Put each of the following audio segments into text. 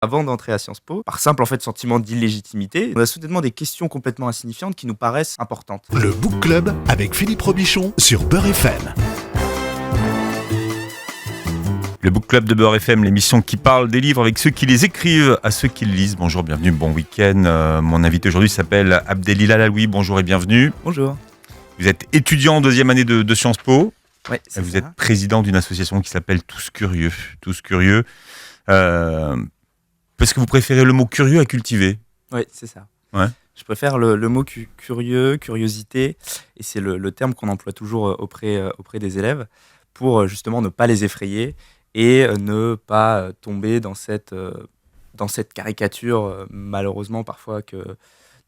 Avant d'entrer à Sciences Po, par simple en fait sentiment d'illégitimité, on a soudainement des questions complètement insignifiantes qui nous paraissent importantes. Le Book Club avec Philippe Robichon sur Beurre FM. Le Book Club de Beurre FM, l'émission qui parle des livres avec ceux qui les écrivent à ceux qui les lisent. Bonjour, bienvenue, bon week-end. Mon invité aujourd'hui s'appelle Abdelila Laloui. Bonjour et bienvenue. Bonjour. Vous êtes étudiant en deuxième année de Sciences Po. Ouais, c'est Vous ça. êtes président d'une association qui s'appelle Tous Curieux. Tous Curieux. Parce que vous préférez le mot curieux à cultiver. Oui, c'est ça. Ouais. Je préfère le mot curieux, curiosité, et c'est le terme qu'on emploie toujours auprès des élèves pour justement ne pas les effrayer et ne pas tomber dans cette caricature, malheureusement parfois,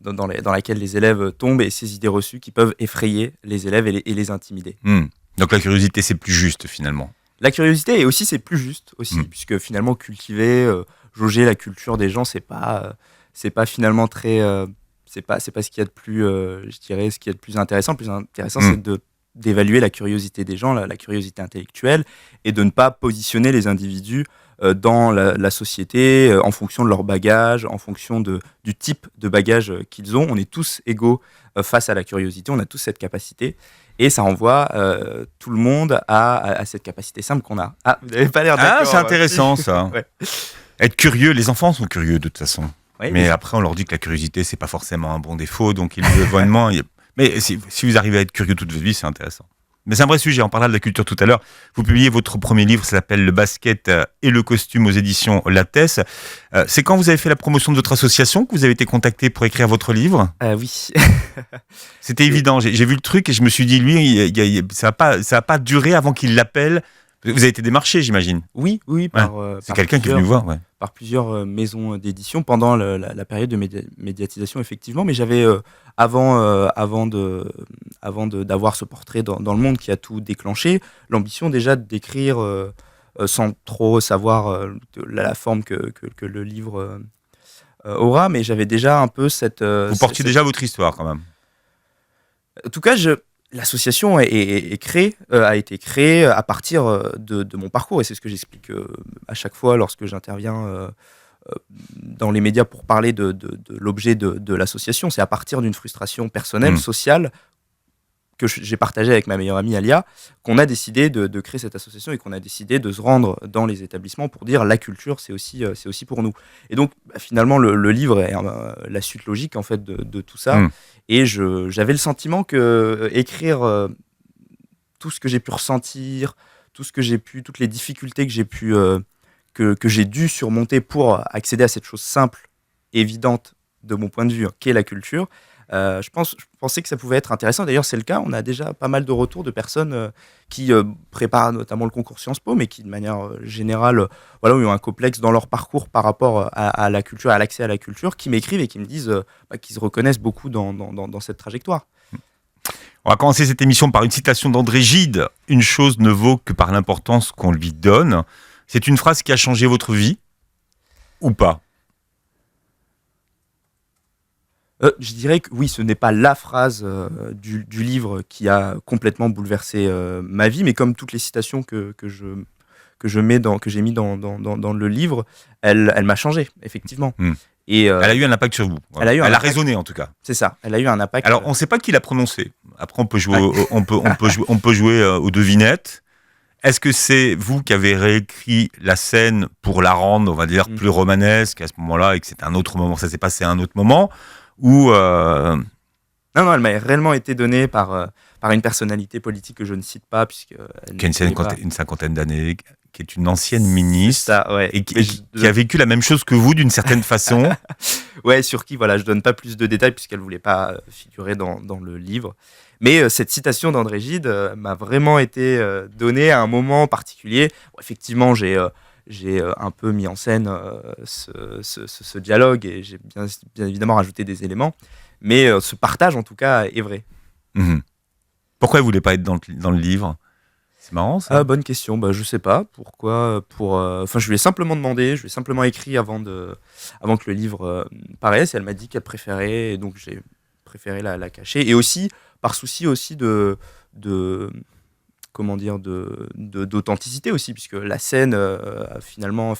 dans laquelle les élèves tombent, et ces idées reçues qui peuvent effrayer les élèves et les intimider. Donc la curiosité, c'est plus juste finalement. La curiosité, et aussi c'est plus juste aussi, puisque finalement cultiver, jauger la culture des gens, c'est pas finalement très, c'est pas ce qu'il y a de plus, je dirais, ce qu'il y a de plus intéressant. Le plus intéressant, c'est d'évaluer la curiosité des gens, la curiosité intellectuelle, et de ne pas positionner les individus dans la société en fonction de leur bagage, en fonction du type de bagage qu'ils ont. On est tous égaux face à la curiosité, on a tous cette capacité, et ça renvoie tout le monde à cette capacité simple qu'on a. Ah, vous n'avez pas l'air d'accord. Ah, c'est intéressant ça. Ouais. Être curieux, les enfants sont curieux de toute façon. Oui, mais après, on leur dit que la curiosité, c'est pas forcément un bon défaut, donc ils le voient de moins. Mais si vous arrivez à être curieux toute votre vie, c'est intéressant. Mais c'est un vrai sujet, on parlera de la culture tout à l'heure. Vous publiez votre premier livre, ça s'appelle Le basket et le costume aux éditions Lattès. C'est quand vous avez fait la promotion de votre association que vous avez été contacté pour écrire votre livre ? Oui. C'était évident, j'ai vu le truc et je me suis dit, lui, ça va pas durer avant qu'il l'appelle. Vous avez été démarché, j'imagine. Oui, c'est quelqu'un qui est venu voir, par plusieurs maisons d'édition pendant la période de médiatisation, effectivement. Mais j'avais, avant d'avoir ce portrait dans le monde qui a tout déclenché, l'ambition déjà d'écrire sans trop savoir la forme que le livre aura. Mais j'avais déjà un peu cette... Vous portiez déjà votre histoire, quand même. En tout cas, l'association a été créée à partir de mon parcours, et c'est ce que j'explique à chaque fois lorsque j'interviens dans les médias pour parler de l'objet de l'association. C'est à partir d'une frustration personnelle, sociale, que j'ai partagée avec ma meilleure amie Alia, qu'on a décidé de créer cette association, et qu'on a décidé de se rendre dans les établissements pour dire la culture, c'est aussi pour nous. Et donc finalement le livre est la suite logique en fait de tout ça. Et j'avais le sentiment que écrire tout ce que j'ai pu ressentir, toutes les difficultés que j'ai pu que j'ai dû surmonter pour accéder à cette chose simple, évidente de mon point de vue, qu'est la culture. Je pensais que ça pouvait être intéressant. D'ailleurs, c'est le cas. On a déjà pas mal de retours de personnes qui préparent notamment le concours Sciences Po, mais qui, de manière générale, ont un complexe dans leur parcours par rapport à la culture, à l'accès à la culture, qui m'écrivent et qui me disent qu'ils se reconnaissent beaucoup dans cette trajectoire. On va commencer cette émission par une citation d'André Gide. « Une chose ne vaut que par l'importance qu'on lui donne ». C'est une phrase qui a changé votre vie ou pas ? Je dirais que oui, ce n'est pas la phrase du livre qui a complètement bouleversé ma vie, mais comme toutes les citations que j'ai mis dans le livre, elle m'a changé, effectivement. Et, elle a eu un impact sur vous. Elle a résonné en tout cas. C'est ça, elle a eu un impact. Alors on ne sait pas qui l'a prononcé. Après on peut jouer, on peut jouer aux devinettes. Est-ce que c'est vous qui avez réécrit la scène pour la rendre, on va dire, plus romanesque à ce moment-là, et que c'est un autre moment, ça s'est passé à un autre moment, ou Non, elle m'a réellement été donnée par une personnalité politique que je ne cite pas, puisque qui a une cinquantaine d'années, qui est une ancienne ministre, ça, ouais. Et qui a vécu la même chose que vous d'une certaine façon. Ouais, sur qui, je donne pas plus de détails puisqu'elle voulait pas figurer dans le livre. Mais cette citation d'André Gide m'a vraiment été donnée à un moment particulier. Bon, effectivement, j'ai un peu mis en scène ce dialogue, et j'ai bien évidemment rajouté des éléments. Mais ce partage, en tout cas, est vrai. Pourquoi elle voulait pas être dans le livre ? C'est marrant ça. Bonne question. Je sais pas pourquoi. Je lui ai simplement demandé, je lui ai simplement écrit avant que le livre paraisse. Elle m'a dit qu'elle préférait, et donc j'ai préféré la cacher. Et aussi par souci aussi d'authenticité aussi, puisque la scène finalement,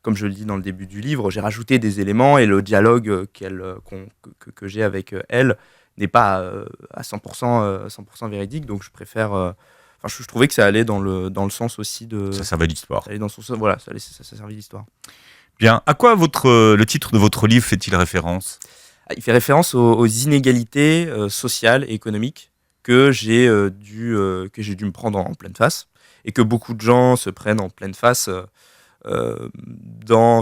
comme je le dis dans le début du livre, j'ai rajouté des éléments et le dialogue que j'ai avec elle n'est pas à 100% véridique, donc je préfère... je trouvais que ça allait dans le sens aussi de... Ça servait l'histoire. Ça allait dans son sens, voilà, ça servait l'histoire. Bien. À quoi le titre de votre livre fait-il référence ? Il fait référence aux inégalités sociales et économiques que j'ai dû me prendre en pleine face et que beaucoup de gens se prennent en pleine face dans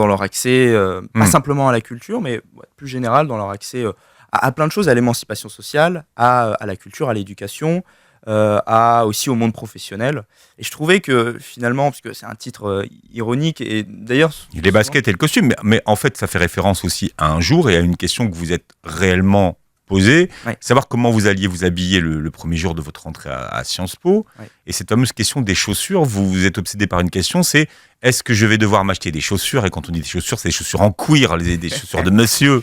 leur accès, pas simplement à la culture, mais plus général dans leur accès à plein de choses, à l'émancipation sociale, à la culture, à l'éducation, aussi au monde professionnel. Et je trouvais que finalement, parce que c'est un titre ironique, et d'ailleurs... Les baskets et le costume, mais en fait ça fait référence aussi à un jour et à une question que vous êtes réellement posée, savoir comment vous alliez vous habiller le premier jour de votre rentrée à Sciences Po. Et cette fameuse question des chaussures, vous êtes obsédé par une question, c'est est-ce que je vais devoir m'acheter des chaussures ? Et quand on dit des chaussures, c'est des chaussures en cuir, des chaussures de monsieur.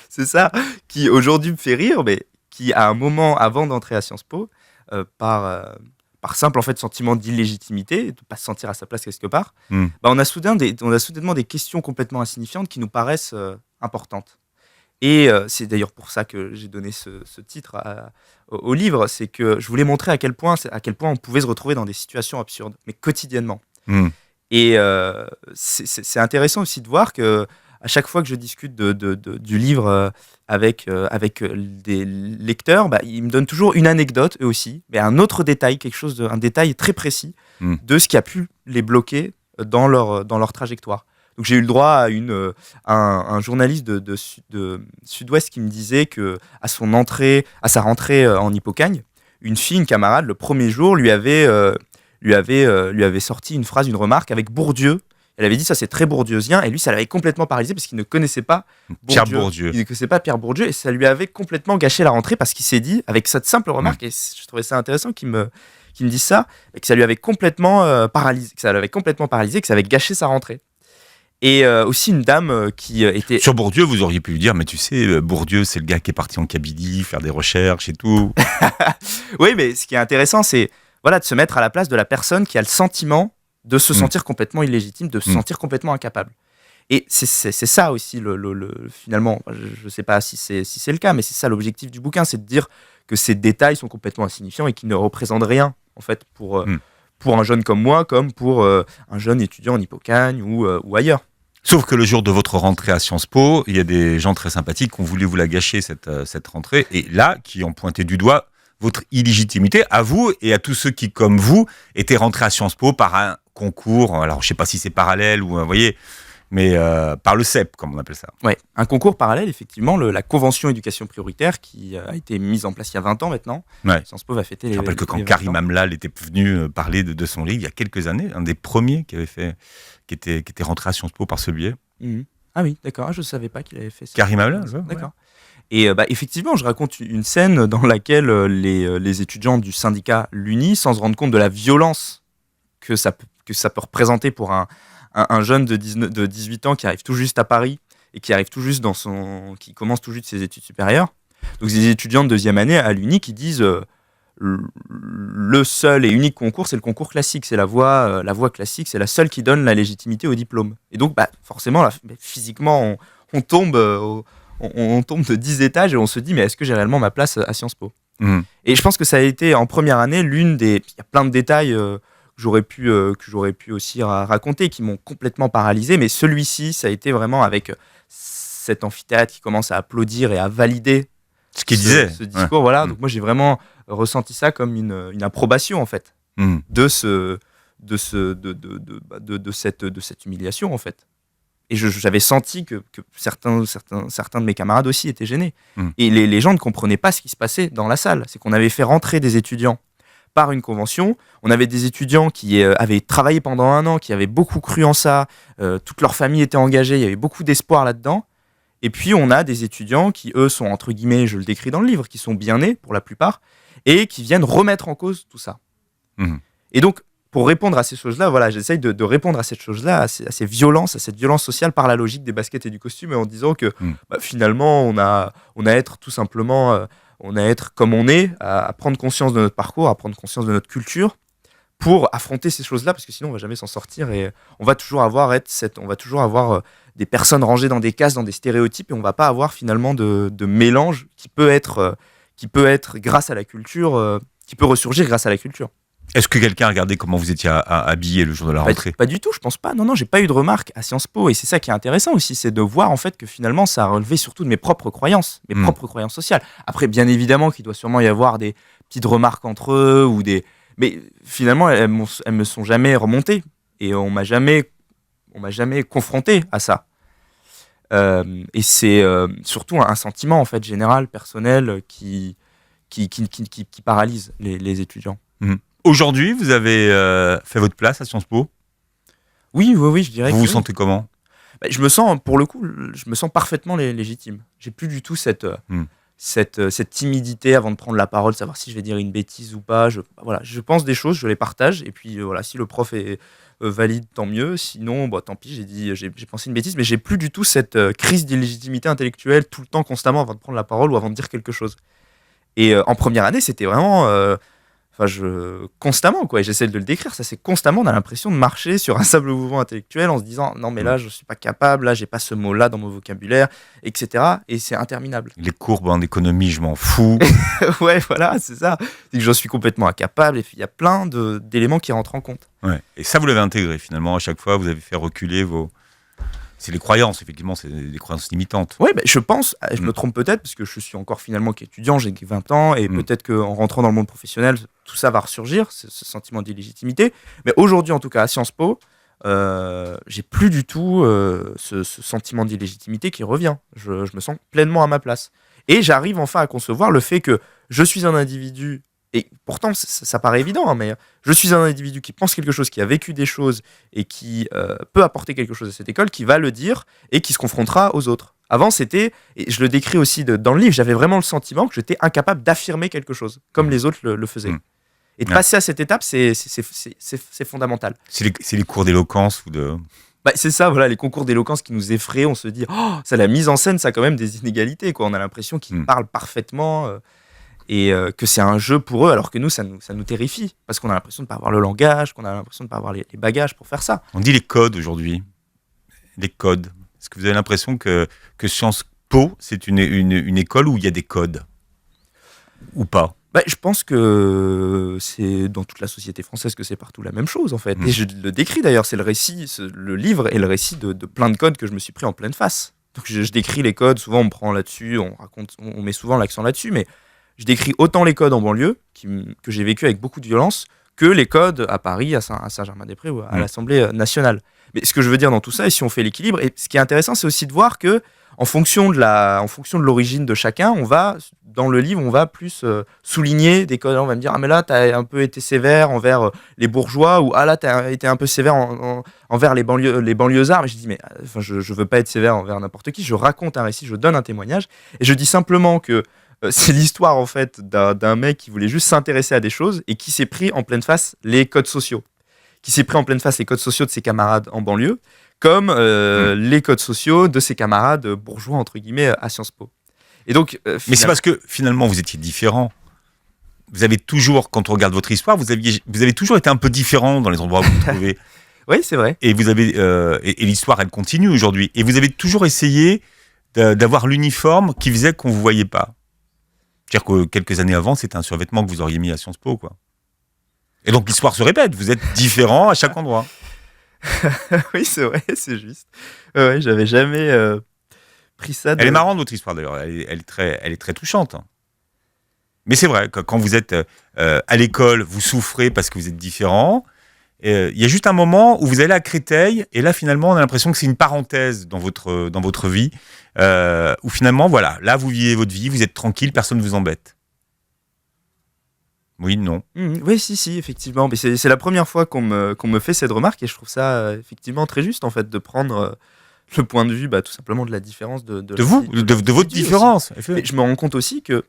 C'est ça qui aujourd'hui me fait rire, mais qui à un moment avant d'entrer à Sciences Po, par simple en fait sentiment d'illégitimité, de ne pas se sentir à sa place quelque part, on a soudainement des questions complètement insignifiantes qui nous paraissent importantes. Et c'est d'ailleurs pour ça que j'ai donné ce titre au livre, c'est que je voulais montrer à quel point on pouvait se retrouver dans des situations absurdes, mais quotidiennement. Et c'est intéressant aussi de voir que à chaque fois que je discute du livre avec des lecteurs, ils me donnent toujours une anecdote, eux aussi, mais un autre détail, un détail très précis de ce qui a pu les bloquer dans leur trajectoire. Donc j'ai eu le droit à un journaliste de Sud-Ouest qui me disait que à sa rentrée en Hippocagne, une camarade, le premier jour, lui avait sorti une remarque avec Bourdieu. Elle avait dit ça c'est très bourdieusien et lui ça l'avait complètement paralysé parce qu'il ne connaissait pas Pierre Bourdieu. Il ne connaissait pas Pierre Bourdieu et ça lui avait complètement gâché la rentrée parce qu'il s'est dit avec cette simple remarque et je trouvais ça intéressant qu'il me dise ça et que ça lui avait complètement paralysé, que ça avait gâché sa rentrée. Et aussi une dame qui était... Sur Bourdieu, vous auriez pu lui dire, mais tu sais, Bourdieu, c'est le gars qui est parti en Kabylie, faire des recherches et tout. Oui, mais ce qui est intéressant, c'est de se mettre à la place de la personne qui a le sentiment de se sentir complètement illégitime, de se sentir complètement incapable. Et c'est ça aussi, finalement, je ne sais pas si c'est le cas, mais c'est ça l'objectif du bouquin, c'est de dire que ces détails sont complètement insignifiants et qu'ils ne représentent rien, en fait, pour un jeune comme moi, comme pour un jeune étudiant en Hippocagne ou ailleurs. Sauf que le jour de votre rentrée à Sciences Po, il y a des gens très sympathiques qui ont voulu vous la gâcher, cette rentrée, et là, qui ont pointé du doigt votre illégitimité à vous et à tous ceux qui, comme vous, étaient rentrés à Sciences Po par un concours, alors je ne sais pas si c'est parallèle ou, vous voyez, mais par le CEP, comme on appelle ça. Oui, un concours parallèle, effectivement, la Convention éducation prioritaire qui a été mise en place il y a 20 ans maintenant. Ouais. Sciences Po va fêter les... Je rappelle que quand Karim Amlal était venu parler de son livre, il y a quelques années, un des premiers qui était rentré à Sciences Po par ce biais. Ah oui, d'accord, je ne savais pas qu'il avait fait ça. Karim Amlal, d'accord. Et effectivement, je raconte une scène dans laquelle les étudiants du syndicat l'UNI, sans se rendre compte de la violence que ça peut représenter pour un jeune de 18 ans qui arrive tout juste à Paris et qui arrive tout juste qui commence tout juste ses études supérieures. Donc des étudiants de deuxième année à l'UNI qui disent le seul et unique concours, c'est le concours classique, c'est la voie classique, c'est la seule qui donne la légitimité au diplôme. Et donc forcément, physiquement, on tombe de 10 étages et on se dit mais est-ce que j'ai réellement ma place à Sciences Po ? Et je pense que ça a été en première année il y a plein de détails que j'aurais pu aussi raconter qui m'ont complètement paralysé, mais celui-ci ça a été vraiment avec cet amphithéâtre qui commence à applaudir et à valider ce qu'il disait, ce discours. Voilà. Donc moi j'ai vraiment ressenti ça comme une approbation en fait de cette humiliation en fait. Et j'avais senti que certains de mes camarades aussi étaient gênés. Et les gens ne comprenaient pas ce qui se passait dans la salle. C'est qu'on avait fait rentrer des étudiants par une convention. On avait des étudiants qui avaient travaillé pendant 1 an, qui avaient beaucoup cru en ça. Toute leur famille était engagée. Il y avait beaucoup d'espoir là-dedans. Et puis, on a des étudiants qui, eux, sont, entre guillemets, je le décris dans le livre, qui sont bien nés, pour la plupart, et qui viennent remettre en cause tout ça. Et donc, pour répondre à ces choses-là, j'essaye de répondre à cette chose-là, à cette violence sociale par la logique des baskets et du costume, et en disant que finalement, on a à être tout simplement, on a à être comme on est, à prendre conscience de notre parcours, à prendre conscience de notre culture, pour affronter ces choses-là, parce que sinon on va jamais s'en sortir et on va toujours avoir des personnes rangées dans des cases, dans des stéréotypes, et on va pas avoir finalement de mélange qui peut être grâce à la culture, qui peut ressurgir grâce à la culture. Est-ce que quelqu'un a regardé comment vous étiez habillé le jour de la rentrée ? Pas du tout, je pense pas. Non, j'ai pas eu de remarques à Sciences Po, et c'est ça qui est intéressant aussi, c'est de voir en fait que finalement ça a relevé surtout de mes propres croyances, propres croyances sociales. Après, bien évidemment qu'il doit sûrement y avoir des petites remarques entre eux mais finalement elles me sont jamais remontées et on m'a jamais confronté à ça. Et c'est surtout un sentiment en fait général, personnel, qui paralyse les étudiants. Aujourd'hui, vous avez fait votre place à Sciences Po ? Oui, je dirais. Vous vous sentez comment ? Je me sens, pour le coup, parfaitement légitime. J'ai plus du tout cette timidité avant de prendre la parole, savoir si je vais dire une bêtise ou pas. Je pense des choses, je les partage, et puis si le prof est valide, tant mieux. Sinon, tant pis, j'ai pensé une bêtise, mais j'ai plus du tout cette crise d'illégitimité intellectuelle tout le temps, constamment, avant de prendre la parole ou avant de dire quelque chose. Et en première année, c'était vraiment... constamment, quoi, et j'essaie de le décrire, ça c'est constamment, on a l'impression de marcher sur un sable mouvant intellectuel en se disant non mais là je suis pas capable, là j'ai pas ce mot là dans mon vocabulaire, etc. Et c'est interminable. Les courbes en économie, je m'en fous. Ouais, voilà, c'est ça, c'est que j'en suis complètement incapable, et puis il y a plein d'éléments qui rentrent en compte. Ouais. Et ça vous l'avez intégré finalement, à chaque fois vous avez fait reculer vos... C'est les croyances, effectivement, c'est des croyances limitantes. Oui, je pense, je me trompe peut-être, parce que je suis encore finalement qu'étudiant, j'ai 20 ans, et peut-être qu'en rentrant dans le monde professionnel, tout ça va ressurgir, ce sentiment d'illégitimité. Mais aujourd'hui, en tout cas, à Sciences Po, j'ai plus du tout ce sentiment d'illégitimité qui revient. Je me sens pleinement à ma place. Et j'arrive enfin à concevoir le fait que je suis un individu, et pourtant ça paraît évident, mais je suis un individu qui pense quelque chose, qui a vécu des choses et qui peut apporter quelque chose à cette école, qui va le dire et qui se confrontera aux autres. Avant, c'était, et je le décris aussi dans le livre, j'avais vraiment le sentiment que j'étais incapable d'affirmer quelque chose, comme les autres le faisaient. Et de passer à cette étape, c'est fondamental. C'est les cours d'éloquence ou de... C'est ça, voilà, les concours d'éloquence qui nous effraient, on se dit, ça, la mise en scène, ça a quand même des inégalités, quoi. On a l'impression qu'ils parlent parfaitement... et que c'est un jeu pour eux, alors que nous, ça nous terrifie, parce qu'on a l'impression de ne pas avoir le langage, qu'on a l'impression de ne pas avoir les bagages pour faire ça. On dit les codes aujourd'hui. Les codes. Est-ce que vous avez l'impression que Sciences Po, c'est une école où il y a des codes ? Ou pas ? Je pense que c'est dans toute la société française que c'est partout la même chose, en fait. Et je le décris d'ailleurs, c'est le récit, le livre est le récit de plein de codes que je me suis pris en pleine face. Donc je décris les codes, souvent on me prend là-dessus, on met souvent l'accent là-dessus, mais je décris autant les codes en banlieue, que j'ai vécu avec beaucoup de violence, que les codes à Paris, à Saint-Germain-des-Prés ou à l'Assemblée nationale. Mais ce que je veux dire dans tout ça, et si on fait l'équilibre, et ce qui est intéressant, c'est aussi de voir que en fonction de l'origine de chacun, dans le livre, on va plus souligner des codes. On va me dire, ah mais là, t'as un peu été sévère envers les bourgeois, ou ah là, t'as été un peu sévère envers les banlieusards. Mais je dis, mais je veux pas être sévère envers n'importe qui. Je raconte un récit, je donne un témoignage, et je dis simplement que c'est l'histoire en fait d'un mec qui voulait juste s'intéresser à des choses et qui s'est pris en pleine face les codes sociaux. Qui s'est pris en pleine face les codes sociaux de ses camarades en banlieue, comme les codes sociaux de ses camarades bourgeois, entre guillemets, à Sciences Po. Et donc, mais c'est parce que finalement vous étiez différent. Vous avez toujours, quand on regarde votre histoire, vous avez toujours été un peu différent dans les endroits où vous vous trouvez. Oui, c'est vrai. Et vous avez et l'histoire, elle continue aujourd'hui. Et vous avez toujours essayé d'avoir l'uniforme qui faisait qu'on vous voyait pas. C'est-à-dire que quelques années avant, c'était un survêtement que vous auriez mis à Sciences Po, quoi. Et donc l'histoire se répète, vous êtes différent à chaque endroit. Oui, c'est vrai, c'est juste. Ouais, j'avais jamais pris ça. Elle est marrante, votre histoire, d'ailleurs. Elle est très touchante. Mais c'est vrai, quand vous êtes à l'école, vous souffrez parce que vous êtes différent. Il y a juste un moment où vous allez à Créteil, et là, finalement, on a l'impression que c'est une parenthèse dans votre vie, où finalement, voilà, là, vous vivez votre vie, vous êtes tranquille, personne ne vous embête. Oui, non. Oui, si, effectivement. Mais c'est la première fois qu'on me fait cette remarque, et je trouve ça effectivement très juste, en fait, de prendre le point de vue, tout simplement, de la différence de votre différence. Mais je me rends compte aussi que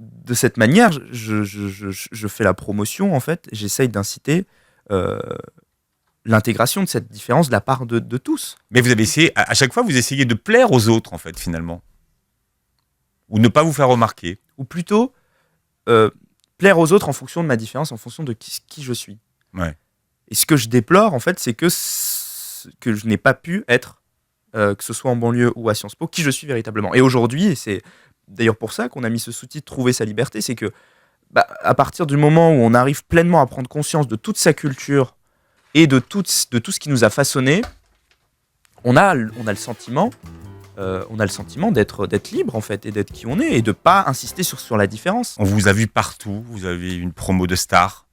de cette manière, je fais la promotion, en fait, j'essaye d'inciter l'intégration de cette différence de la part de tous. Mais vous avez essayé, à chaque fois, vous essayez de plaire aux autres, en fait, finalement. Ou ne pas vous faire remarquer. Ou plutôt, plaire aux autres en fonction de ma différence, en fonction de qui je suis. Ouais. Et ce que je déplore, en fait, c'est que je n'ai pas pu être, que ce soit en banlieue ou à Sciences Po, qui je suis véritablement. Et aujourd'hui, et c'est d'ailleurs pour ça qu'on a mis ce sous-titre Trouver sa liberté, c'est que à partir du moment où on arrive pleinement à prendre conscience de toute sa culture et de tout ce qui nous a façonné, on a le sentiment d'être libre en fait et d'être qui on est et de pas insister sur la différence. On vous a vu partout, vous avez une promo de star.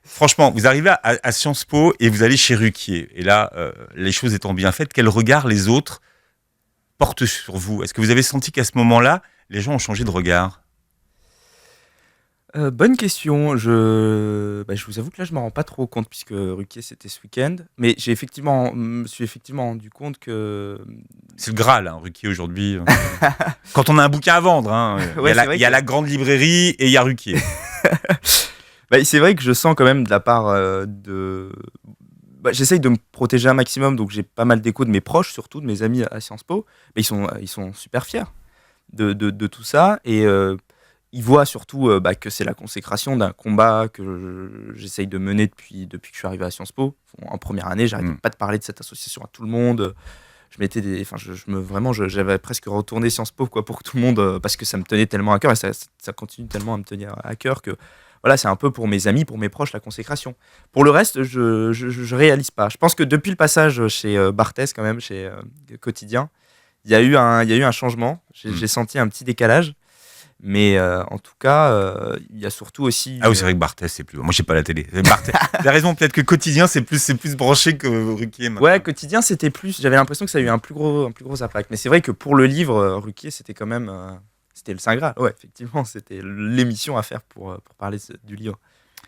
Franchement, vous arrivez à Sciences Po et vous allez chez Ruquier. Et là, les choses étant bien faites, quel regard les autres portent sur vous? Est-ce que vous avez senti qu'à ce moment-là, les gens ont changé de regard? Bonne question. Je vous avoue que là, je m'en rends pas trop compte puisque Ruquier c'était ce week-end. Mais me suis effectivement rendu compte que C'est le Graal, hein, Ruquier aujourd'hui. Quand on a un bouquin à vendre, hein, Ouais, il y a la grande librairie et il y a Ruquier. c'est vrai que je sens quand même de la part j'essaye de me protéger un maximum, donc j'ai pas mal d'échos de mes proches, surtout de mes amis à Sciences Po. Mais ils sont super fiers de tout ça et ils voient surtout que c'est la consécration d'un combat que j'essaye de mener depuis que je suis arrivé à Sciences Po. En première année, j'arrêtais pas de parler de cette association à tout le monde. J'avais presque retourné Sciences Po pour que tout le monde, parce que ça me tenait tellement à cœur et ça continue tellement à me tenir à cœur que voilà, c'est un peu pour mes amis, pour mes proches, la consécration. Pour le reste, je réalise pas. Je pense que depuis le passage chez Barthès, quand même, chez Quotidien, il y a eu un changement. J'ai senti un petit décalage. Mais en tout cas, il y a surtout aussi. Ah oui, c'est vrai que Barthès, c'est plus. Moi, j'ai pas la télé. T'as raison, peut-être que Quotidien, c'est plus branché que Ruquier. Maintenant. Ouais, Quotidien, c'était plus. J'avais l'impression que ça a eu un plus gros impact. Mais c'est vrai que pour le livre, Ruquier, c'était quand même. C'était le Saint Graal. Ouais, effectivement, c'était l'émission à faire pour parler du livre.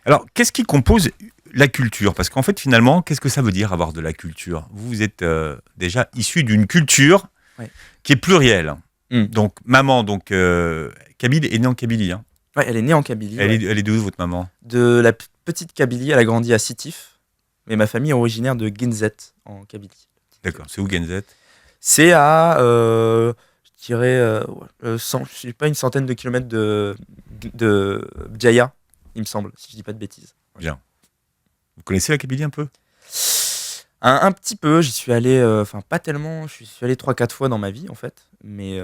Alors, qu'est-ce qui compose la culture? Parce qu'en fait, finalement, qu'est-ce que ça veut dire avoir de la culture? Vous êtes déjà issu d'une culture qui est plurielle. Donc, maman, Kabylie, est née en Kabylie. Hein. Ouais, elle est née en Kabylie. Elle est d'où, votre maman? De la petite Kabylie, elle a grandi à Sétif. Mais ma famille est originaire de Ginzet, en Kabylie. D'accord, c'est où Ginzet? C'est à, je dirais, je sais pas, une centaine de kilomètres de Bjaya, il me semble, si je dis pas de bêtises. Bien. Vous connaissez la Kabylie un peu? Un petit peu, j'y suis allé, pas tellement, je suis allé 3-4 fois dans ma vie en fait, mais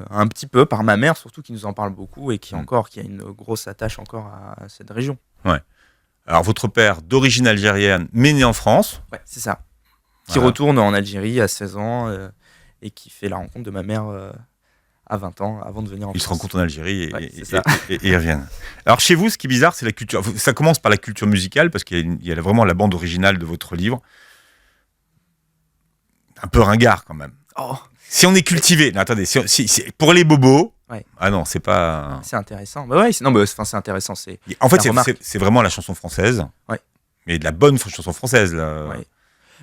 un petit peu par ma mère surtout qui nous en parle beaucoup et qui a une grosse attache encore à cette région. Ouais. Alors votre père d'origine algérienne mais né en France. Ouais, c'est ça. Qui retourne en Algérie à 16 ans et qui fait la rencontre de ma mère à 20 ans avant de venir en France. Ils se rencontrent en Algérie et ils reviennent. Alors chez vous, ce qui est bizarre, c'est la culture. Ça commence par la culture musicale parce qu'il y a vraiment la bande originale de votre livre. Un peu ringard quand même. Oh. Si on est cultivé, non, attendez, pour les bobos, ah non, c'est pas. C'est intéressant. Bah ouais, c'est intéressant. En fait, c'est vraiment la chanson française. Ouais. Mais de la bonne chanson française là. Ouais.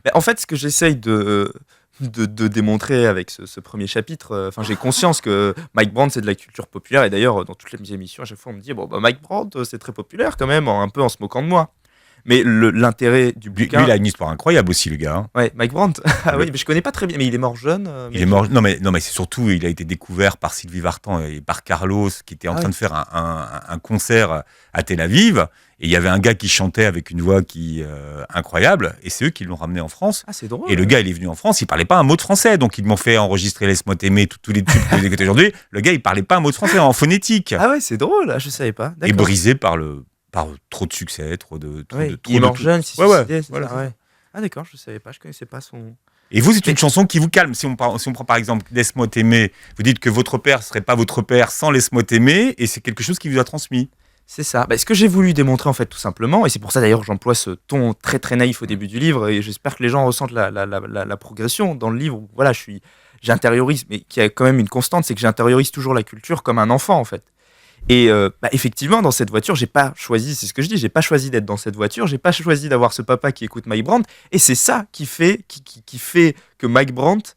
Mais en fait, ce que j'essaye de démontrer avec ce premier chapitre, j'ai conscience que Mike Brandt c'est de la culture populaire et d'ailleurs dans toutes les émissions à chaque fois on me dit Mike Brandt c'est très populaire quand même, un peu en se moquant de moi. Mais l'intérêt du bouquin. Lui, il a une histoire incroyable aussi, le gars. Hein. Ouais, Mike Brandt. Oui, mais je connais pas très bien. Mais il est mort jeune. Il est mort. Non, mais c'est surtout, il a été découvert par Sylvie Vartan et par Carlos, qui était en train de faire un concert à Tel Aviv. Et il y avait un gars qui chantait avec une voix incroyable. Et c'est eux qui l'ont ramené en France. Ah, c'est drôle. Et le gars, il est venu en France, il parlait pas un mot de français. Donc, ils m'ont fait enregistrer Laisse-moi t'aimer, tous les tubes que vous écoutez aujourd'hui. Le gars, il parlait pas un mot de français en phonétique. Ah ouais, c'est drôle. Je savais pas. Et brisé par trop de succès, il est mort jeune, si ouais. Ah d'accord, je savais pas, je connaissais pas son. Et vous, c'est une chanson qui vous calme. Si on prend par exemple Laisse-moi t'aimer, vous dites que votre père serait pas votre père sans Laisse-moi t'aimer, et c'est quelque chose qui vous a transmis. C'est ça. Ce que j'ai voulu démontrer en fait, tout simplement, et c'est pour ça d'ailleurs que j'emploie ce ton très très naïf au début du livre, et j'espère que les gens ressentent la progression dans le livre. Voilà, j'intériorise, mais qui a quand même une constante, c'est que j'intériorise toujours la culture comme un enfant en fait. Et effectivement, dans cette voiture, j'ai pas choisi, c'est ce que je dis, j'ai pas choisi d'être dans cette voiture, j'ai pas choisi d'avoir ce papa qui écoute Mike Brandt, et c'est ça qui fait que Mike Brandt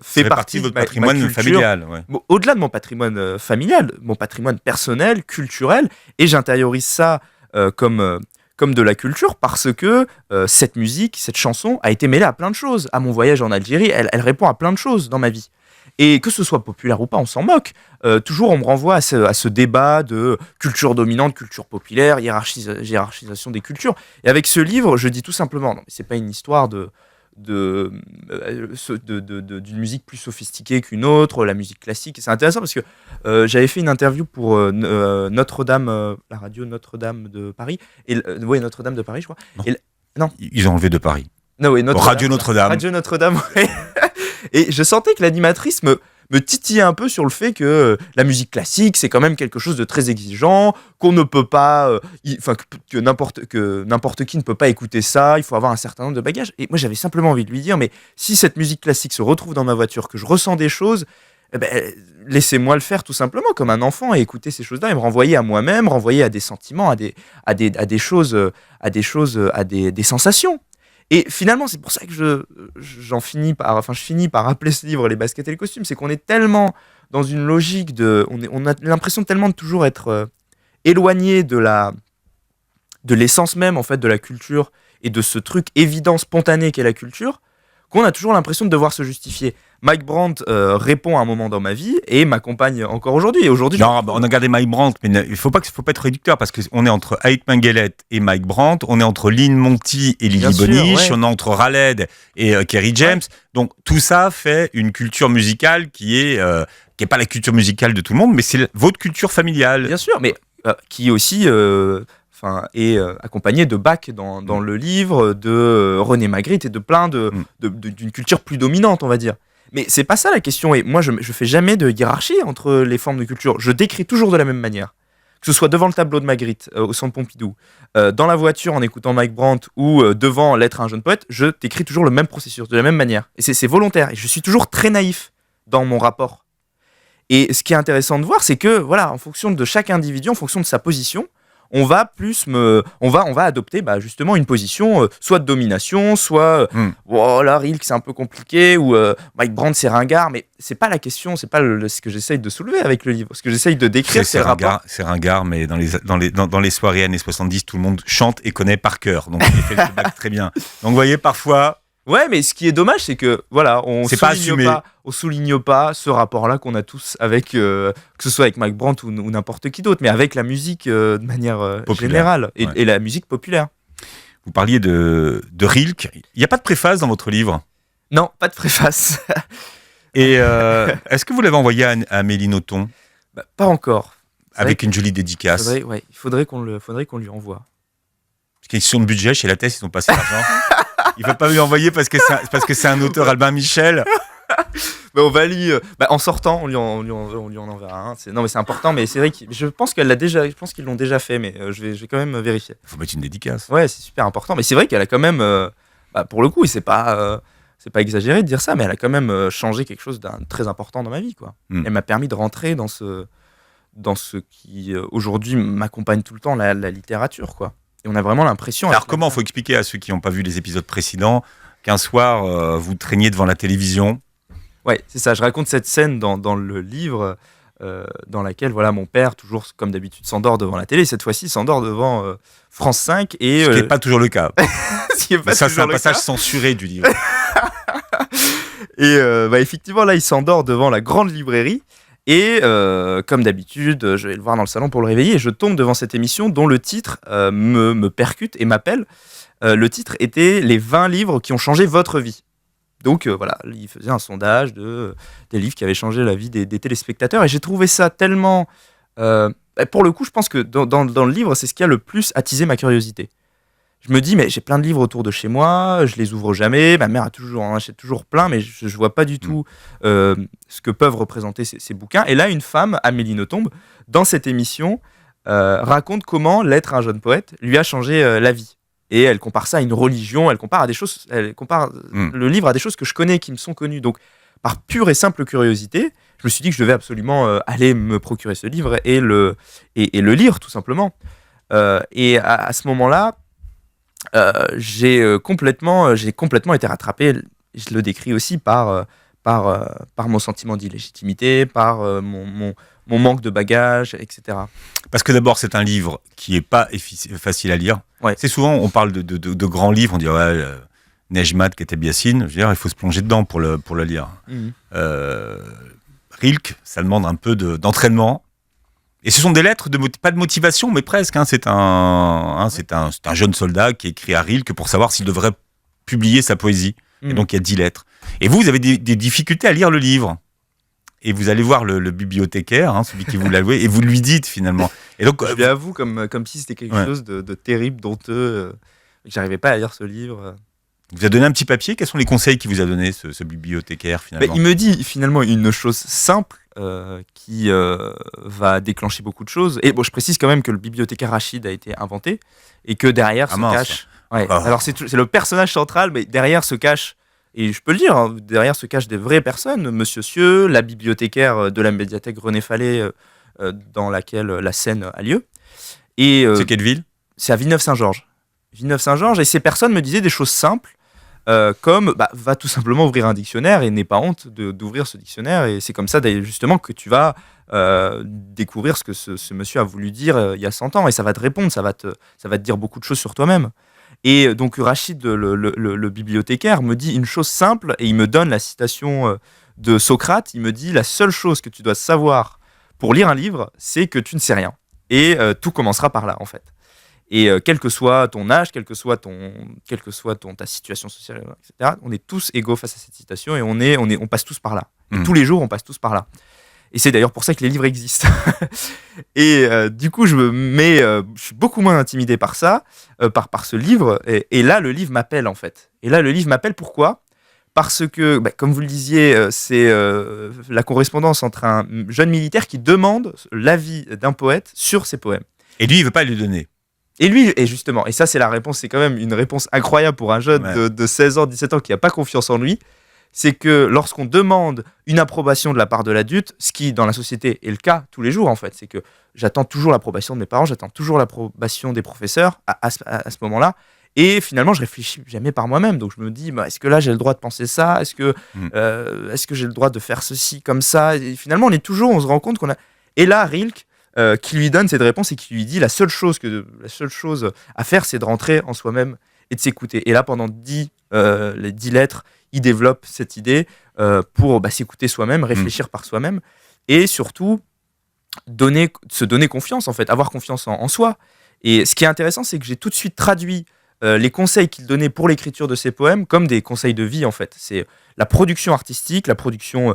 fait partie de votre patrimoine familial. Ouais. Au-delà de mon patrimoine familial, mon patrimoine personnel, culturel, et j'intériorise ça comme de la culture parce que cette musique, cette chanson a été mêlée à plein de choses. À mon voyage en Algérie, elle répond à plein de choses dans ma vie. Et que ce soit populaire ou pas, on s'en moque. Toujours, on me renvoie à ce débat de culture dominante, culture populaire, hiérarchisation des cultures. Et avec ce livre, je dis tout simplement, non, mais c'est pas une histoire d'une musique plus sophistiquée qu'une autre, la musique classique. Et c'est intéressant parce que j'avais fait une interview pour Notre-Dame, la radio Notre-Dame de Paris. Oui, Notre-Dame de Paris, je crois. Non. Ils ont enlevé de Paris. Non, oui, Radio Notre-Dame. Radio Notre-Dame, ouais. Et je sentais que l'animatrice me titillait un peu sur le fait que la musique classique, c'est quand même quelque chose de très exigeant, qu'on ne peut pas, que n'importe qui ne peut pas écouter ça, il faut avoir un certain nombre de bagages. Et moi, j'avais simplement envie de lui dire, mais si cette musique classique se retrouve dans ma voiture, que je ressens des choses, laissez-moi le faire tout simplement comme un enfant et écouter ces choses-là et me renvoyer à moi-même, renvoyer à des sentiments, à des choses, à des sensations. Et finalement, c'est pour ça que je finis par appeler ce livre Les baskets et les costumes. C'est qu'on est tellement dans une logique on a l'impression tellement de toujours être éloigné de l'essence même, en fait, de la culture et de ce truc évident, spontané qu'est la culture, qu'on a toujours l'impression de devoir se justifier. Mike Brandt répond à un moment dans ma vie et m'accompagne encore aujourd'hui. Et aujourd'hui, on a gardé Mike Brandt, mais il faut pas être réducteur parce qu'on est entre Ait Mengele et Mike Brandt, on est entre Lynn Monty et Lily Boniche, ouais. On est entre Raled et Kerry James. Ouais. Donc tout ça fait une culture musicale qui est pas la culture musicale de tout le monde, mais c'est votre culture familiale. Bien sûr, mais qui aussi est accompagné de Bach dans le livre, de René Magritte et de plein d'une culture plus dominante, on va dire. Mais c'est pas ça la question, et moi je fais jamais de hiérarchie entre les formes de culture. Je décris toujours de la même manière. Que ce soit devant le tableau de Magritte, au Centre Pompidou, dans la voiture en écoutant Mike Brandt ou devant Lettre à un jeune poète, je décris toujours le même processus, de la même manière. Et c'est volontaire, et je suis toujours très naïf dans mon rapport. Et ce qui est intéressant de voir, c'est que, voilà, en fonction de chaque individu, en fonction de sa position, on va adopter justement une position soit de domination, soit là Rilke c'est un peu compliqué, ou Mike Brandt c'est ringard, mais c'est pas la question, c'est pas ce que j'essaye de soulever avec le livre. Ce que j'essaye de décrire, c'est le rapport. C'est ringard, mais dans les soirées années 70, tout le monde chante et connaît par cœur, donc il fait le feedback très bien. Donc vous voyez, parfois. Ouais, mais ce qui est dommage, c'est que voilà, on souligne pas ce rapport-là qu'on a tous avec, que ce soit avec Mike Brandt ou n'importe qui d'autre, mais avec la musique de manière générale et la musique populaire. Vous parliez de Rilke. Il n'y a pas de préface dans votre livre ? Non, pas de préface. Et est-ce que vous l'avez envoyé à Amélie Nothomb ? Pas encore. Avec une jolie dédicace. Il faudrait qu'on lui envoie. Question de budget, chez Lattès, ils ont passé l'argent. Il ne faut pas lui envoyer parce que c'est un auteur, Albin Michel. On va lui, en sortant, on lui en enverra un. Non, mais c'est important, mais c'est vrai que je pense qu'ils l'ont déjà fait, mais je vais quand même vérifier. Il faut mettre une dédicace. Ouais, c'est super important, mais c'est vrai qu'elle a quand même, pour le coup, c'est pas exagéré de dire ça, mais elle a quand même changé quelque chose d'un très important dans ma vie, quoi. Elle m'a permis de rentrer dans ce qui aujourd'hui m'accompagne tout le temps, la littérature, quoi. Et on a vraiment l'impression... Alors comment il faut expliquer à ceux qui n'ont pas vu les épisodes précédents qu'un soir, vous traîniez devant la télévision ? Ouais, c'est ça. Je raconte cette scène dans le livre dans laquelle mon père, toujours comme d'habitude, s'endort devant la télé. Cette fois-ci, il s'endort devant France 5. Et, ce qui n'est pas toujours le cas. C'est un passage censuré du livre. Et effectivement, là, il s'endort devant la grande librairie. Et comme d'habitude, je vais le voir dans le salon pour le réveiller et je tombe devant cette émission dont le titre me percute et m'appelle. Le titre était « Les 20 livres qui ont changé votre vie ». Donc il faisait un sondage des livres qui avaient changé la vie des téléspectateurs et j'ai trouvé ça tellement... pour le coup, je pense que dans le livre, c'est ce qui a le plus attisé ma curiosité. Je me dis, mais j'ai plein de livres autour de chez moi, je les ouvre jamais, ma mère en achète toujours plein, mais je vois pas du tout ce que peuvent représenter ces bouquins. Et là, une femme, Amélie Nothomb, dans cette émission, raconte comment Lettre à un jeune poète lui a changé la vie. Et elle compare ça à une religion, elle compare le livre à des choses que je connais, qui me sont connues. Donc, par pure et simple curiosité, je me suis dit que je devais absolument aller me procurer ce livre et le lire, tout simplement. Et à ce moment-là, j'ai complètement été rattrapé. Je le décris aussi par mon sentiment d'illégitimité, par mon manque de bagages, etc. Parce que d'abord, c'est un livre qui n'est pas facile à lire. Ouais. C'est souvent, on parle de grands livres, on dit Nejmat Kateb Yassine, je veux dire, il faut se plonger dedans pour le lire. Rilke, ça demande un peu d'entraînement. Et ce sont des lettres, pas de motivation, mais presque. C'est un jeune soldat qui écrit à Rilke pour savoir s'il devrait publier sa poésie. Et donc, il y a 10 lettres. Et vous avez des difficultés à lire le livre. Et vous allez voir le bibliothécaire, celui qui vous l'a loué, et vous lui dites finalement. Et donc, je l'avoue comme si c'était quelque chose de terrible, d'honteux, que j'arrivais pas à lire ce livre. Il vous a donné un petit papier. Quels sont les conseils qu'il vous a donné, ce bibliothécaire, finalement? Il me dit finalement une chose simple qui va déclencher beaucoup de choses. Et bon, je précise quand même que le bibliothécaire Rachid a été inventé et que derrière se cache... Ouais. Oh. Alors c'est le personnage central, mais derrière se cache, et je peux le dire, derrière se cachent des vraies personnes. Monsieur Sieux, la bibliothécaire de la médiathèque René Fallet dans laquelle la scène a lieu. Et, c'est quelle ville? C'est à Villeneuve-Saint-Georges. Villeneuve-Saint-Georges, et ces personnes me disaient des choses simples, comme va tout simplement ouvrir un dictionnaire et n'aie pas honte d'ouvrir ce dictionnaire. Et c'est comme ça d'ailleurs, justement que tu vas découvrir ce que ce monsieur a voulu dire il y a 100 ans, et ça va te répondre, ça va te dire beaucoup de choses sur toi-même. Et donc Rachid, le bibliothécaire, me dit une chose simple, et il me donne la citation de Socrate. Il me dit: la seule chose que tu dois savoir pour lire un livre, c'est que tu ne sais rien. Et tout commencera par là, en fait. Et quel que soit ton âge, quelle que soit ta situation sociale, etc., on est tous égaux face à cette citation, et on passe tous par là. Et tous les jours, on passe tous par là. Et c'est d'ailleurs pour ça que les livres existent. Et du coup, je suis beaucoup moins intimidé par ça, par ce livre. Et là, le livre m'appelle, en fait. Et là, le livre m'appelle, pourquoi ? Parce que, comme vous le disiez, c'est la correspondance entre un jeune militaire qui demande l'avis d'un poète sur ses poèmes. Et lui, il ne veut pas lui donner. Et lui, et justement, et ça c'est la réponse, c'est quand même une réponse incroyable pour un jeune de 16 ans, 17 ans qui n'a pas confiance en lui, c'est que lorsqu'on demande une approbation de la part de l'adulte, ce qui dans la société est le cas tous les jours en fait, c'est que j'attends toujours l'approbation de mes parents, j'attends toujours l'approbation des professeurs à ce moment-là, et finalement je réfléchis jamais par moi-même, donc je me dis, est-ce que là j'ai le droit de penser ça, est-ce que j'ai le droit de faire ceci comme ça, et finalement on se rend compte qu'on a... Et là, Rilke, qui lui donne cette réponse et qui lui dit la seule chose à faire, c'est de rentrer en soi-même et de s'écouter. Et là, pendant les 10 lettres, il développe cette idée pour s'écouter soi-même, réfléchir par soi-même, et surtout se donner confiance, en fait, avoir confiance en soi. Et ce qui est intéressant, c'est que j'ai tout de suite traduit les conseils qu'il donnait pour l'écriture de ses poèmes comme des conseils de vie, en fait. C'est la production artistique, la production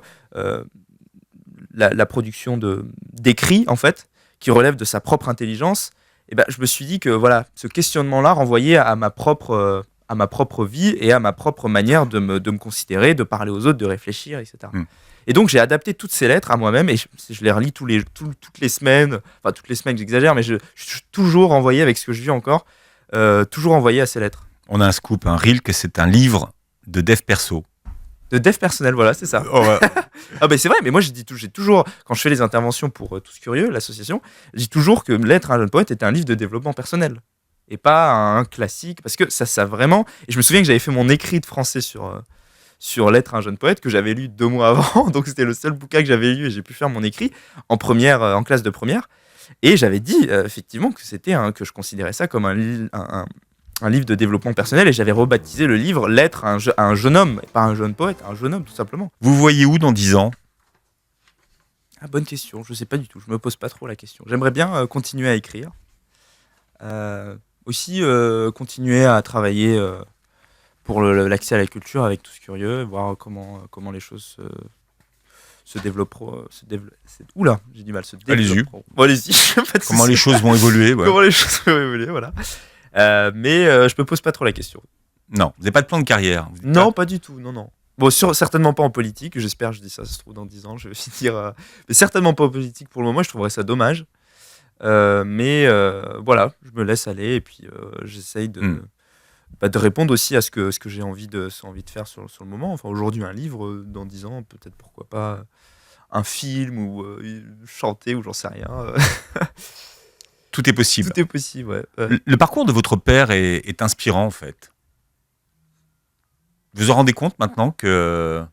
d'écrits, en fait, qui relève de sa propre intelligence. Et je me suis dit que voilà, ce questionnement-là renvoyait à ma propre vie et à ma propre manière de me considérer, de parler aux autres, de réfléchir, etc. Et donc j'ai adapté toutes ces lettres à moi-même, et je les relis toutes les semaines, enfin toutes les semaines j'exagère, mais je suis toujours envoyé avec ce que je vis encore, toujours envoyé à ces lettres. On a un scoop, Rilke, c'est un livre de dev perso. De dev personnel, voilà, c'est ça. Oh, ouais. C'est vrai, mais moi j'ai toujours, quand je fais les interventions pour Tous Curieux, l'association, je dis toujours que Lettre à un jeune poète était un livre de développement personnel et pas un classique, parce que ça vraiment. Et je me souviens que j'avais fait mon écrit de français sur Lettre à un jeune poète que j'avais lu 2 mois avant, donc c'était le seul bouquin que j'avais lu et j'ai pu faire mon écrit en classe de première. Et j'avais dit effectivement que que je considérais ça comme un livre de développement personnel, et j'avais rebaptisé le livre Lettre à un jeune homme, et pas un jeune poète, un jeune homme tout simplement. Vous voyez où dans 10 ans ? Bonne question, je sais pas du tout, je me pose pas trop la question. J'aimerais bien continuer à écrire, aussi continuer à travailler pour l'accès à la culture avec Tous Curieux, voir comment les choses se développeront. Oula, j'ai du mal, se développeront. Allez-y. Comment les choses vont évoluer. Ouais. Comment les choses vont évoluer, voilà. Mais je me pose pas trop la question. Non, vous n'avez pas de plan de carrière? Non, pas du tout, non. Bon, certainement pas en politique, j'espère, je dis ça se trouve dans 10 ans, je vais finir... mais certainement pas en politique pour le moment, je trouverais ça dommage. Mais voilà, je me laisse aller, et puis j'essaye de répondre aussi à ce que j'ai envie de faire sur le moment. Enfin, aujourd'hui, un livre, dans 10 ans, peut-être pourquoi pas un film, ou chanter, ou j'en sais rien. Tout est possible. Tout est possible, ouais. Le parcours de votre père est inspirant, en fait. Vous vous rendez compte maintenant que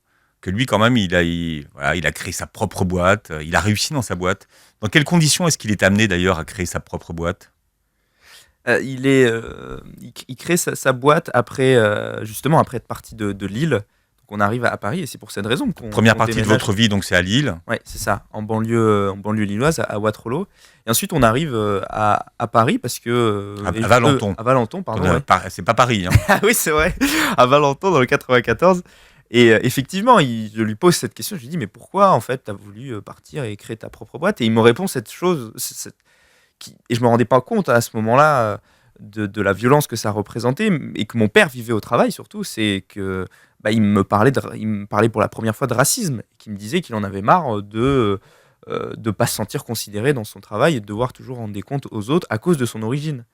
lui, quand même, il a créé sa propre boîte, il a réussi dans sa boîte. Dans quelles conditions est-ce qu'il est amené, d'ailleurs, à créer sa propre boîte ? Il crée sa boîte après, justement, après être parti de Lille. Donc on arrive à Paris et c'est pour cette raison Première qu'on partie de déménage. votre vie, donc c'est à Lille. Ouais, c'est ça, en banlieue lilloise, à Wattrelos. Et ensuite, on arrive à Paris parce que. À Valenton. À Valenton, pardon. Ouais. C'est pas Paris. Hein. Ah oui, c'est vrai, à Valenton, dans le 94. Et effectivement, je lui pose cette question. Je lui dis, mais pourquoi, en fait, tu as voulu partir et créer ta propre boîte? Et il me répond cette chose. Et je me rendais pas compte à ce moment-là de la violence que ça représentait et que mon père vivait au travail, surtout. C'est que. Il me parlait pour la première fois de racisme, et qui me disait qu'il en avait marre de pas se sentir considéré dans son travail et de devoir toujours rendre des comptes aux autres à cause de son origine.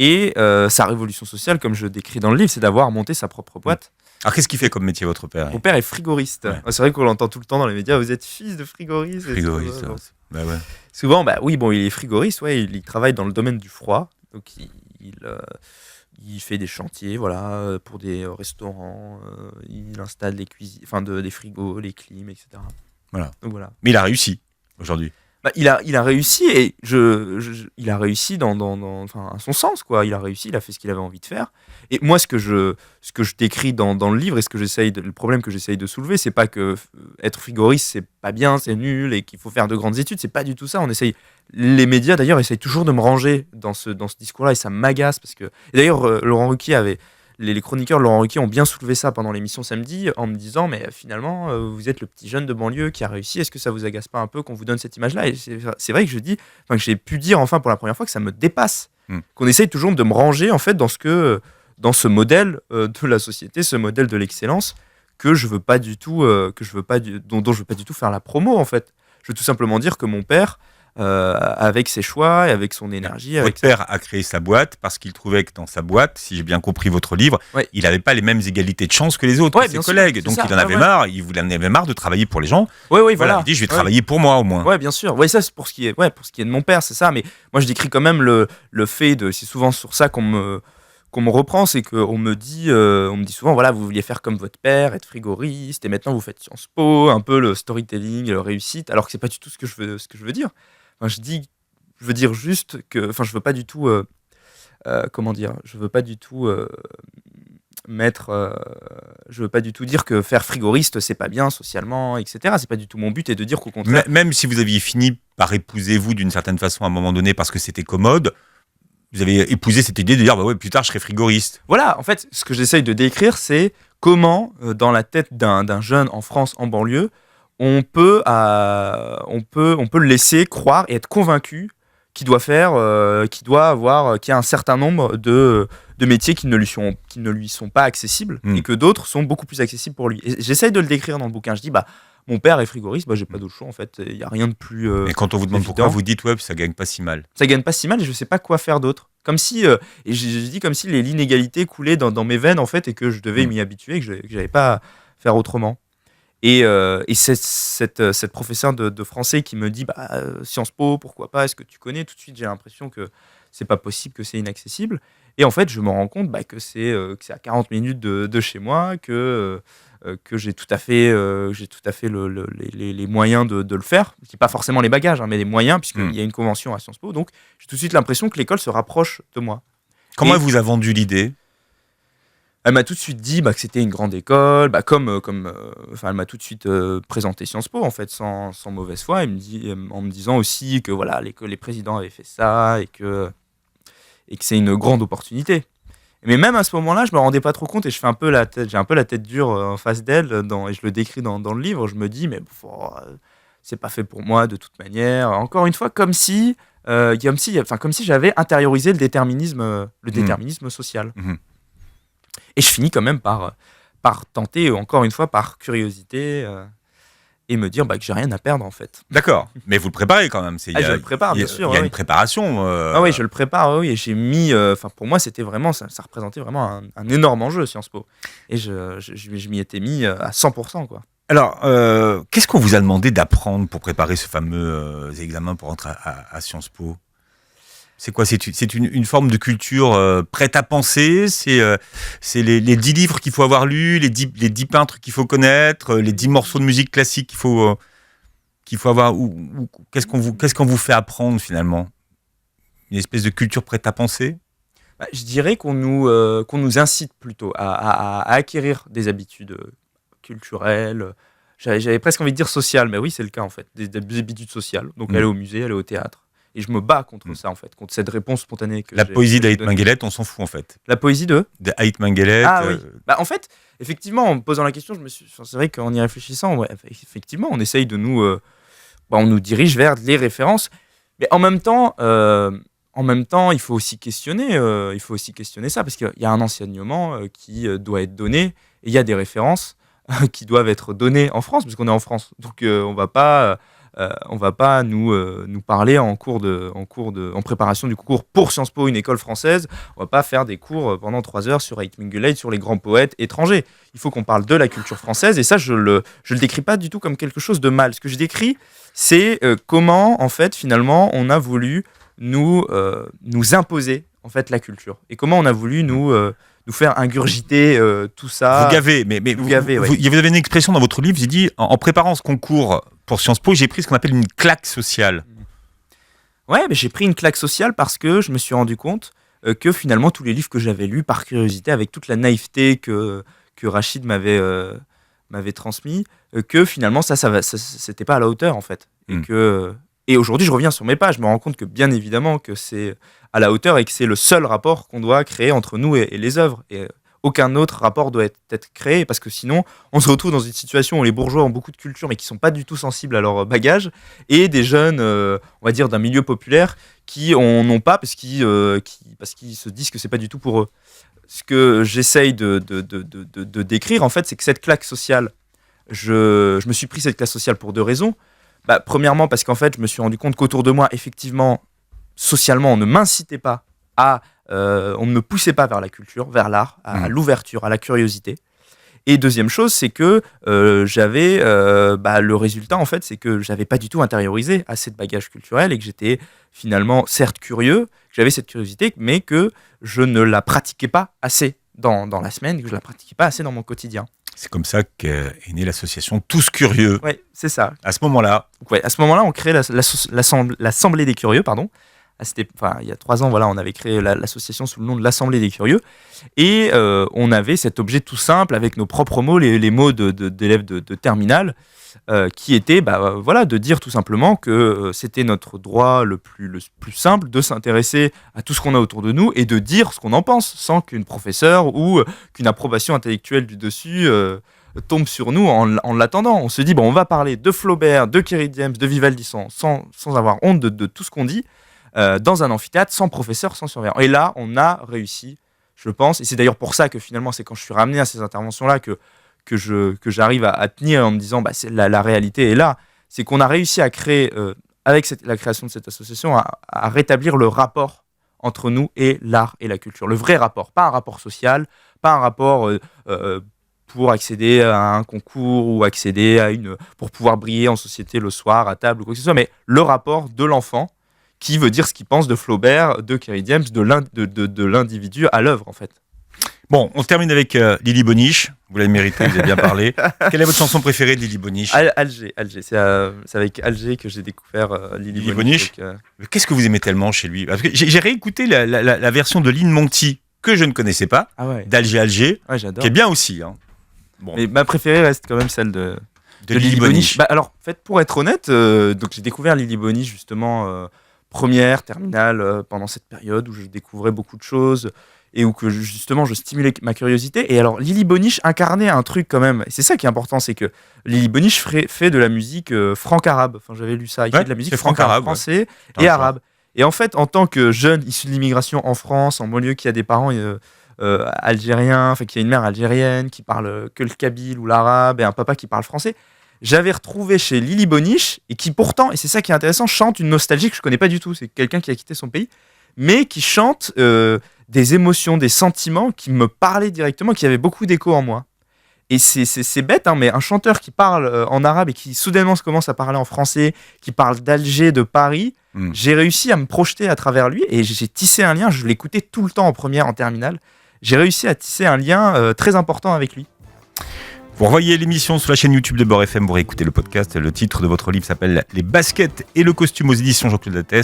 Et sa révolution sociale, comme je décris dans le livre, c'est d'avoir monté sa propre boîte. Alors qu'est-ce qu'il fait comme métier votre père? Mon père est frigoriste. Ouais. C'est vrai qu'on l'entend tout le temps dans les médias, vous êtes fils de frigoriste. Frigoriste, bon. Bah ouais. Souvent, il est frigoriste, ouais, il travaille dans le domaine du froid, donc il fait des chantiers, voilà, pour des restaurants. Il installe des cuisines, des frigos, les clims, etc. Voilà. Donc, voilà. Mais il a réussi aujourd'hui. Il a réussi et il a réussi à son sens, quoi. Il a réussi, il a fait ce qu'il avait envie de faire. Et moi, ce que je décris dans le livre et le problème que j'essaye de soulever, c'est pas que être frigoriste c'est pas bien, c'est nul et qu'il faut faire de grandes études. C'est pas du tout ça. Les médias d'ailleurs essayent toujours de me ranger dans ce discours-là et ça m'agace parce que. Et d'ailleurs, Laurent Ruquier avait. Les chroniqueurs de Laurent Ruquier ont bien soulevé ça pendant l'émission samedi en me disant mais finalement vous êtes le petit jeune de banlieue qui a réussi, est-ce que ça vous agace pas un peu qu'on vous donne cette image-là? Et c'est vrai que que j'ai pu dire enfin pour la première fois que ça me dépasse, qu'on essaye toujours de me ranger en fait dans ce modèle de la société, ce modèle de l'excellence que je veux pas du tout dont je veux pas du tout faire la promo en fait. Je veux tout simplement dire que mon père avec ses choix et avec son énergie. Votre père a créé sa boîte parce qu'il trouvait que dans sa boîte, si j'ai bien compris votre livre, il n'avait pas les mêmes égalités de chance que les autres, ses collègues. Donc il en avait marre, il en avait marre de travailler pour les gens. Voilà. Il dit je vais travailler pour moi au moins. Ouais, bien sûr. Ouais, ça c'est pour ce qui est de mon père, c'est ça. Mais moi je décris quand même le fait de. C'est souvent sur ça qu'on me reprend, c'est qu'on me dit souvent, voilà, vous vouliez faire comme votre père, être frigoriste, et maintenant vous faites Sciences Po, un peu le storytelling, le réussite, alors que c'est pas du tout ce que je veux dire. Enfin, je veux dire juste que, enfin, je veux pas du tout, je veux pas du tout je veux pas du tout dire que faire frigoriste c'est pas bien socialement, etc. C'est pas du tout mon but, et de dire qu'au contraire. Même si vous aviez fini par épouser vous d'une certaine façon à un moment donné parce que c'était commode. Vous avez épousé cette idée de dire plus tard je serai frigoriste. Voilà, en fait, ce que j'essaye de décrire, c'est comment, dans la tête d'un jeune en France, en banlieue, on peut le laisser croire et être convaincu qu'il doit qu'il y a un certain nombre de métiers qui ne lui sont pas accessibles et que d'autres sont beaucoup plus accessibles pour lui. Et j'essaye de le décrire dans le bouquin. Je dis, mon père est frigoriste, j'ai pas d'autre choix en fait. Il y a rien de plus. Et quand on vous demande évident. Pourquoi, vous dites ça gagne pas si mal. Ça gagne pas si mal et je sais pas quoi faire d'autre. Comme si et je dis comme si l'inégalité coulait dans mes veines en fait et que je devais m'y habituer et que j'avais pas à faire autrement. Et cette professeure de français qui me dit Sciences Po, pourquoi pas, est-ce que tu connais? Tout de suite j'ai l'impression que c'est pas possible, que c'est inaccessible. Et en fait je me rends compte que c'est à 40 minutes de chez moi, que j'ai tout à fait les moyens de le faire. Je dis pas forcément les bagages, mais les moyens, puisqu'il y a une convention à Sciences Po. Donc j'ai tout de suite l'impression que l'école se rapproche de moi. Comment elle vous a vendu l'idée? Elle m'a tout de suite dit que c'était une grande école, elle m'a tout de suite présenté Sciences Po en fait sans mauvaise foi. En me disant aussi que voilà les présidents avaient fait ça et que c'est une grande opportunité. Mais même à ce moment-là, je me rendais pas trop compte et j'ai un peu la tête dure en face d'elle et je le décris dans le livre. Je me dis c'est pas fait pour moi de toute manière. Encore une fois, comme si j'avais intériorisé le déterminisme social. Et je finis quand même par tenter, encore une fois, par curiosité, et me dire que j'ai rien à perdre en fait. D'accord, mais vous le préparez quand même. Je le prépare, bien sûr. Il y a une préparation. Oui, je le prépare, oui. Et j'ai mis. Pour moi, c'était vraiment. Ça représentait vraiment un énorme enjeu, Sciences Po. Et je m'y étais mis à 100%, quoi. Alors, qu'est-ce qu'on vous a demandé d'apprendre pour préparer ce fameux examen pour entrer à Sciences Po? C'est quoi? C'est une forme de culture prête à penser? C'est les 10 livres qu'il faut avoir lus, les 10 peintres qu'il faut connaître, les 10 morceaux de musique classique qu'il faut avoir? Qu'est-ce qu'on vous fait apprendre finalement? Une espèce de culture prête à penser? Je dirais qu'on nous incite plutôt à acquérir des habitudes culturelles. J'avais presque envie de dire sociales, mais oui, c'est le cas en fait, des habitudes sociales. Donc aller au musée, aller au théâtre. Et je me bats contre ça en fait, contre cette réponse spontanée que La poésie que j'ai d'Ait donnée. Menguellet, on s'en fout en fait. La poésie de D'Ait Menguellet. Ah oui. En fait, effectivement, en me posant la question, c'est vrai qu'en y réfléchissant, ouais, effectivement, on essaye de on nous dirige vers les références, mais en même temps, il faut aussi questionner ça, parce qu'il y a un enseignement qui doit être donné, et il y a des références qui doivent être données en France, parce qu'on est en France. Donc on va pas nous parler en préparation du concours pour Sciences Po, une école française. On va pas faire des cours pendant 3 heures sur Ait Menguellet, sur les grands poètes étrangers. Il faut qu'on parle de la culture française, et ça, je le décris pas du tout comme quelque chose de mal. Ce que je décris, c'est comment, en fait, finalement, on a voulu nous imposer, en fait, la culture. Et comment on a voulu nous faire ingurgiter tout ça. Vous gavez, mais Vous gavez, ouais. vous avez une expression dans votre livre, vous avez dit, en préparant ce concours pour Sciences Po, j'ai pris ce qu'on appelle une claque sociale. Ouais, mais j'ai pris une claque sociale parce que je me suis rendu compte que finalement tous les livres que j'avais lus par curiosité, avec toute la naïveté que Rachid m'avait transmis, que finalement ça c'était pas à la hauteur en fait. Et aujourd'hui je reviens sur mes pas, je me rends compte que bien évidemment que c'est à la hauteur et que c'est le seul rapport qu'on doit créer entre nous et les œuvres. Et aucun autre rapport doit être créé, parce que sinon on se retrouve dans une situation où les bourgeois ont beaucoup de culture mais qui sont pas du tout sensibles à leur bagage, et des jeunes, on va dire d'un milieu populaire, qui en ont pas parce qu'ils se disent que c'est pas du tout pour eux. Ce que j'essaye de décrire en fait, c'est que cette claque sociale, je me suis pris cette claque sociale pour 2 raisons. Premièrement parce qu'en fait je me suis rendu compte qu'autour de moi, effectivement, socialement, on ne m'incitait pas on ne me poussait pas vers la culture, vers l'art, à l'ouverture, à la curiosité. Et deuxième chose, c'est que j'avais le résultat en fait, c'est que j'avais pas du tout intériorisé assez de bagages culturels, et que j'étais finalement certes curieux, que j'avais cette curiosité, mais que je ne la pratiquais pas assez dans la semaine, que je la pratiquais pas assez dans mon quotidien. C'est comme ça qu'est née l'association Tous Curieux. Ouais, c'est ça. À ce moment-là, À ce moment-là, on crée l'Assemblée des Curieux, pardon. Il y a 3 ans, voilà, on avait créé l'association sous le nom de l'Assemblée des Curieux, et on avait cet objet tout simple avec nos propres mots, les mots d'élèves de terminale, qui était de dire tout simplement que c'était notre droit le plus simple de s'intéresser à tout ce qu'on a autour de nous et de dire ce qu'on en pense, sans qu'une professeure ou qu'une approbation intellectuelle du dessus tombe sur nous en l'attendant. On se dit, on va parler de Flaubert, de Kerry James, de Vivaldi sans avoir honte de tout ce qu'on dit, dans un amphithéâtre, sans professeur, sans surveillant. Et là, on a réussi, je pense, et c'est d'ailleurs pour ça que finalement, c'est quand je suis ramené à ces interventions-là que j'arrive à tenir en me disant, la réalité est là. C'est qu'on a réussi à créer, avec la création de cette association, à rétablir le rapport entre nous et l'art et la culture. Le vrai rapport, pas un rapport social, pas un rapport pour accéder à un concours ou pour pouvoir briller en société le soir à table ou quoi que ce soit, mais le rapport de l'enfant qui veut dire ce qu'il pense de Flaubert, de Kerry James, de l'individu à l'œuvre, en fait. Bon, on termine avec Lily Boniche. Vous l'avez mérité, vous avez bien parlé. Quelle est votre chanson préférée de Lily Boniche ? Alger. C'est avec Alger que j'ai découvert Lily Boniche. Qu'est-ce que vous aimez tellement chez lui ? Parce que j'ai réécouté la version de Lynn Monty, que je ne connaissais pas, d'Alger, qui est bien aussi. Hein. Bon. Mais ma préférée reste quand même celle de Lily Boniche. Alors, en fait, pour être honnête, donc j'ai découvert Lily Boniche justement première, terminale, pendant cette période où je découvrais beaucoup de choses et où justement je stimulais ma curiosité. Et alors Lily Boniche incarnait un truc quand même, et c'est ça qui est important, c'est que Lily Boniche fait de la musique franco-arabe. Enfin, j'avais lu ça, il fait de la musique franco-arabe, français et arabe. Et en fait, en tant que jeune issu de l'immigration en France, en banlieue, qui a des parents algériens, enfin qui a une mère algérienne, qui parle que le kabyle ou l'arabe, et un papa qui parle français, j'avais retrouvé chez Lily Boniche, et qui pourtant, et c'est ça qui est intéressant, chante une nostalgie que je connais pas du tout. C'est quelqu'un qui a quitté son pays, mais qui chante des émotions, des sentiments qui me parlaient directement, qui avaient beaucoup d'écho en moi. Et c'est bête, hein, mais un chanteur qui parle en arabe et qui soudainement commence à parler en français, qui parle d'Alger, de Paris, j'ai réussi à me projeter à travers lui, et j'ai tissé un lien. Je l'écoutais tout le temps en première, en terminale. J'ai réussi à tisser un lien très important avec lui. Vous revoyez l'émission sur la chaîne YouTube de Beurre FM, vous réécoutez le podcast. Le titre de votre livre s'appelle « Les baskets et le costume » aux éditions Jean-Claude Lattès.